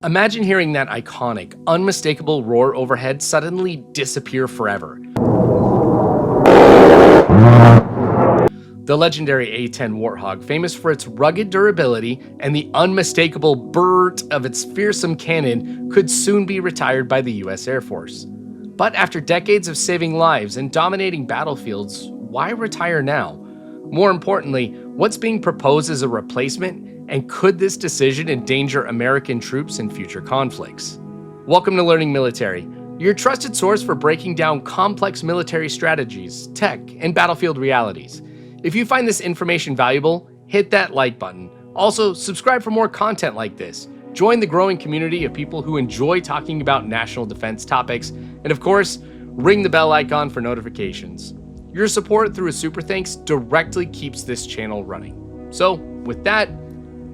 Imagine hearing that iconic, unmistakable roar overhead suddenly disappear forever. The legendary A-10 Warthog, famous for its rugged durability and the unmistakable burrt of its fearsome cannon, could soon be retired by the US Air Force. But after decades of saving lives and dominating battlefields, why retire now? More importantly, what's being proposed as a replacement, and could this decision endanger American troops in future conflicts? Welcome to Learning Military, your trusted source for breaking down complex military strategies, tech, and battlefield realities. If you find this information valuable, hit that like button. Also, subscribe for more content like this. Join the growing community of people who enjoy talking about national defense topics, and of course, ring the bell icon for notifications. Your support through a super thanks directly keeps this channel running. So, with that,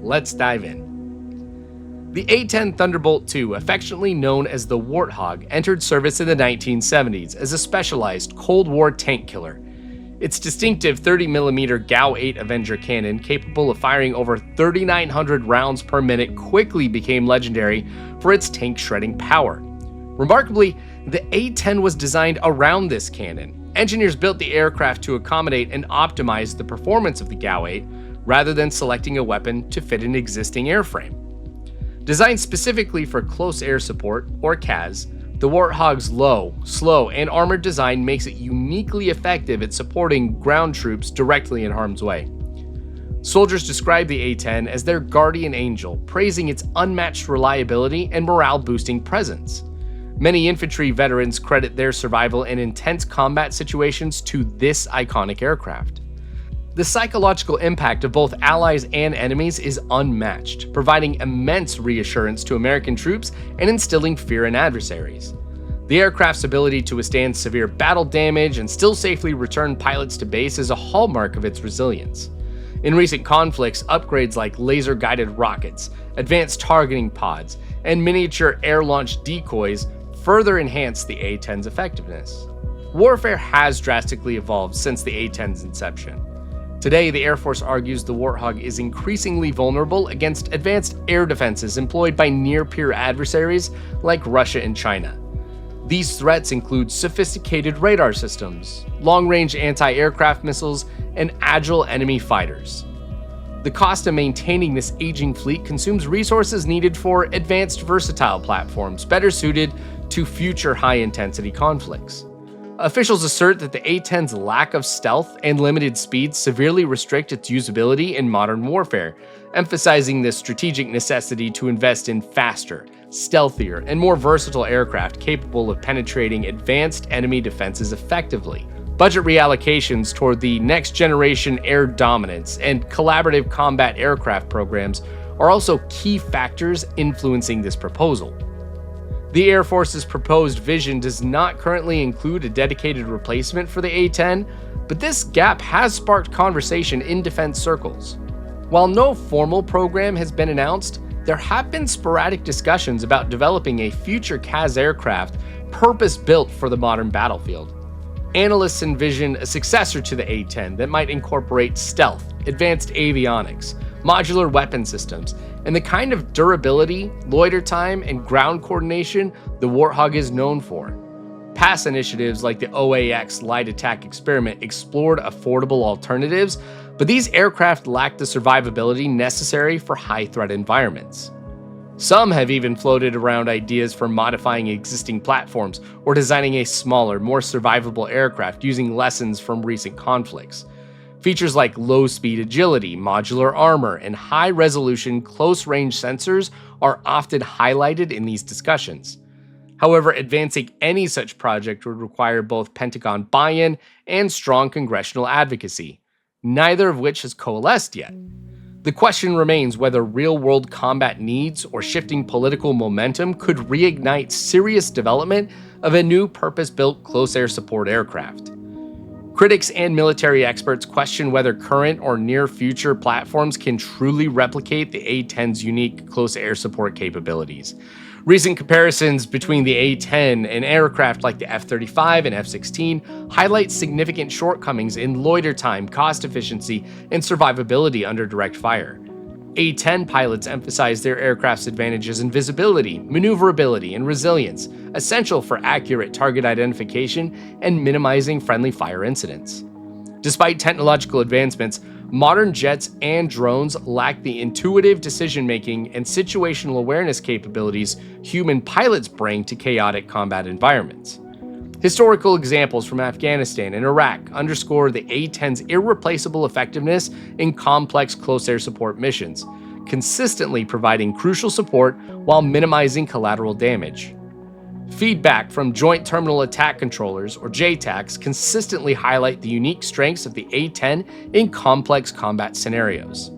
let's dive in. The A-10 Thunderbolt II, affectionately known as the Warthog, entered service in the 1970s as a specialized Cold War tank killer. Its distinctive 30mm GAU-8 Avenger cannon, capable of firing over 3,900 rounds per minute, quickly became legendary for its tank shredding power. Remarkably, the A-10 was designed around this cannon. Engineers built the aircraft to accommodate and optimize the performance of the GAU-8, rather than selecting a weapon to fit an existing airframe. Designed specifically for close air support, or CAS, the Warthog's low, slow, and armored design makes it uniquely effective at supporting ground troops directly in harm's way. Soldiers describe the A-10 as their guardian angel, praising its unmatched reliability and morale-boosting presence. Many infantry veterans credit their survival in intense combat situations to this iconic aircraft. The psychological impact of both allies and enemies is unmatched, providing immense reassurance to American troops and instilling fear in adversaries. The aircraft's ability to withstand severe battle damage and still safely return pilots to base is a hallmark of its resilience. In recent conflicts, upgrades like laser-guided rockets, advanced targeting pods, and miniature air-launched decoys further enhance the A-10's effectiveness. Warfare has drastically evolved since the A-10's inception. Today, the Air Force argues the Warthog is increasingly vulnerable against advanced air defenses employed by near-peer adversaries like Russia and China. These threats include sophisticated radar systems, long-range anti-aircraft missiles, and agile enemy fighters. The cost of maintaining this aging fleet consumes resources needed for advanced versatile platforms better suited to future high-intensity conflicts. Officials assert that the A-10's lack of stealth and limited speed severely restrict its usability in modern warfare, emphasizing the strategic necessity to invest in faster, stealthier, and more versatile aircraft capable of penetrating advanced enemy defenses effectively. Budget reallocations toward the next-generation air dominance and collaborative combat aircraft programs are also key factors influencing this proposal. The Air Force's proposed vision does not currently include a dedicated replacement for the A-10, but this gap has sparked conversation in defense circles. While no formal program has been announced, there have been sporadic discussions about developing a future CAS aircraft purpose-built for the modern battlefield. Analysts envision a successor to the A-10 that might incorporate stealth, advanced avionics, modular weapon systems, and the kind of durability, loiter time, and ground coordination the Warthog is known for. Past initiatives like the OAX light attack experiment explored affordable alternatives, but these aircraft lack the survivability necessary for high-threat environments. Some have even floated around ideas for modifying existing platforms or designing a smaller, more survivable aircraft using lessons from recent conflicts. Features like low-speed agility, modular armor, and high-resolution close-range sensors are often highlighted in these discussions. However, advancing any such project would require both Pentagon buy-in and strong congressional advocacy, neither of which has coalesced yet. The question remains whether real-world combat needs or shifting political momentum could reignite serious development of a new purpose-built close air support aircraft. Critics and military experts question whether current or near-future platforms can truly replicate the A-10's unique close air support capabilities. Recent comparisons between the A-10 and aircraft like the F-35 and F-16 highlight significant shortcomings in loiter time, cost efficiency, and survivability under direct fire. A-10 pilots emphasize their aircraft's advantages in visibility, maneuverability, and resilience, essential for accurate target identification and minimizing friendly fire incidents. Despite technological advancements, modern jets and drones lack the intuitive decision-making and situational awareness capabilities human pilots bring to chaotic combat environments. Historical examples from Afghanistan and Iraq underscore the A-10's irreplaceable effectiveness in complex close air support missions, consistently providing crucial support while minimizing collateral damage. Feedback from Joint Terminal Attack Controllers, or JTACs, consistently highlight the unique strengths of the A-10 in complex combat scenarios.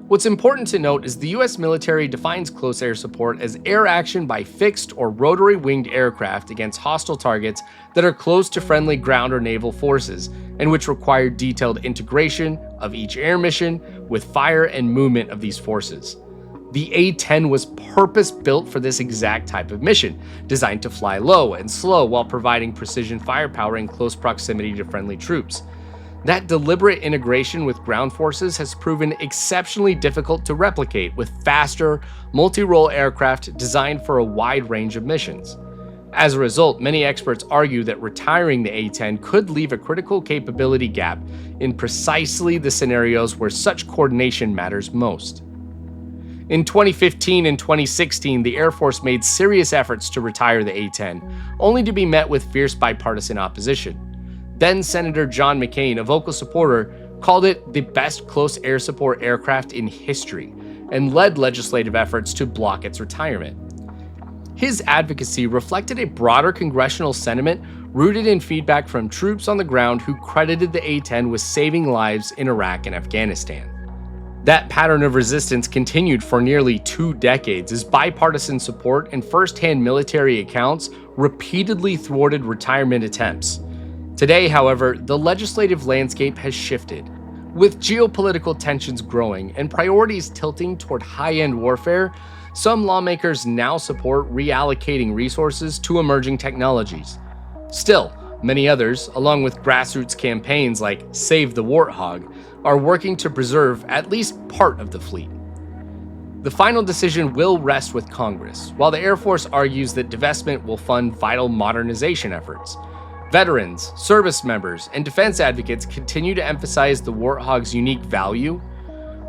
What's important to note is the US military defines close air support as air action by fixed or rotary winged aircraft against hostile targets that are close to friendly ground or naval forces, and which require detailed integration of each air mission with fire and movement of these forces. The A-10 was purpose-built for this exact type of mission, designed to fly low and slow while providing precision firepower in close proximity to friendly troops. That deliberate integration with ground forces has proven exceptionally difficult to replicate with faster, multi-role aircraft designed for a wide range of missions. As a result, many experts argue that retiring the A-10 could leave a critical capability gap in precisely the scenarios where such coordination matters most. In 2015 and 2016, the Air Force made serious efforts to retire the A-10, only to be met with fierce bipartisan opposition. Then Senator John McCain, a vocal supporter, called it the best close air support aircraft in history and led legislative efforts to block its retirement. His advocacy reflected a broader congressional sentiment rooted in feedback from troops on the ground who credited the A-10 with saving lives in Iraq and Afghanistan. That pattern of resistance continued for nearly 2 decades as bipartisan support and first-hand military accounts repeatedly thwarted retirement attempts. Today, however, the legislative landscape has shifted. With geopolitical tensions growing and priorities tilting toward high-end warfare, some lawmakers now support reallocating resources to emerging technologies. Still, many others, along with grassroots campaigns like Save the Warthog, are working to preserve at least part of the fleet. The final decision will rest with Congress, while the Air Force argues that divestment will fund vital modernization efforts. Veterans, service members, and defense advocates continue to emphasize the Warthog's unique value.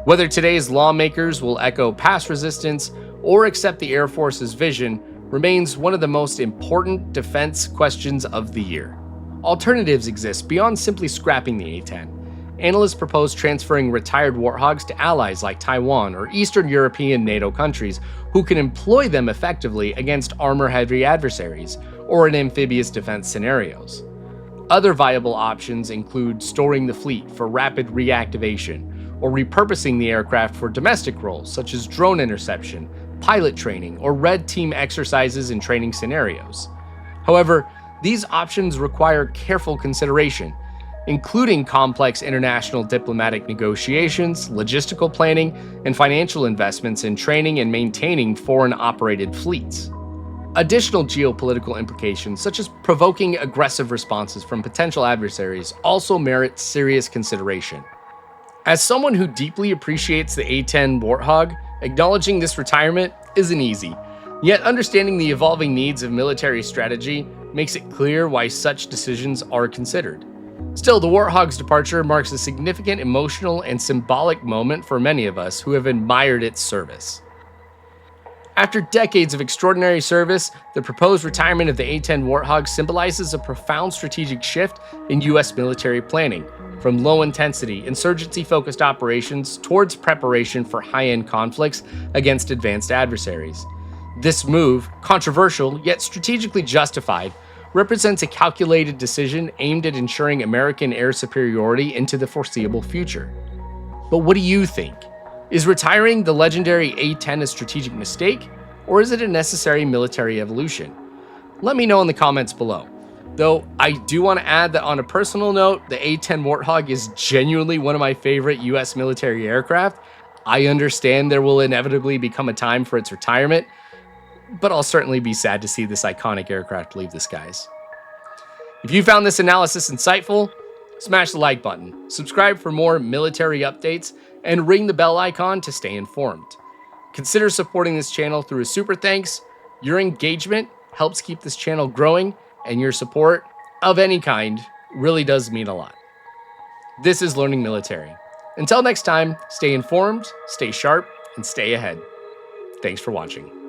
Whether today's lawmakers will echo past resistance or accept the Air Force's vision remains one of the most important defense questions of the year. Alternatives exist beyond simply scrapping the A-10. Analysts propose transferring retired Warthogs to allies like Taiwan or Eastern European NATO countries who can employ them effectively against armor-heavy adversaries or in amphibious defense scenarios. Other viable options include storing the fleet for rapid reactivation or repurposing the aircraft for domestic roles such as drone interception, pilot training, or red team exercises and training scenarios. However, these options require careful consideration, including complex international diplomatic negotiations, logistical planning, and financial investments in training and maintaining foreign-operated fleets. Additional geopolitical implications, such as provoking aggressive responses from potential adversaries, also merit serious consideration. As someone who deeply appreciates the A-10 Warthog, acknowledging this retirement isn't easy, yet understanding the evolving needs of military strategy makes it clear why such decisions are considered. Still, the Warthog's departure marks a significant emotional and symbolic moment for many of us who have admired its service. After decades of extraordinary service, the proposed retirement of the A-10 Warthog symbolizes a profound strategic shift in U.S. military planning, from low-intensity, insurgency-focused operations towards preparation for high-end conflicts against advanced adversaries. This move, controversial yet strategically justified, represents a calculated decision aimed at ensuring American air superiority into the foreseeable future. But what do you think? Is retiring the legendary A-10 a strategic mistake, or is it a necessary military evolution? Let me know in the comments below. Though I do want to add that on a personal note, the A-10 Warthog is genuinely one of my favorite US military aircraft. I understand there will inevitably become a time for its retirement, but I'll certainly be sad to see this iconic aircraft leave the skies. If you found this analysis insightful, Smash the like button, subscribe for more military updates, and ring the bell icon to stay informed. Consider supporting this channel through a super thanks. Your engagement helps keep this channel growing, and your support of any kind really does mean a lot. This is Learning Military. Until next time, stay informed, stay sharp, and stay ahead. Thanks for watching.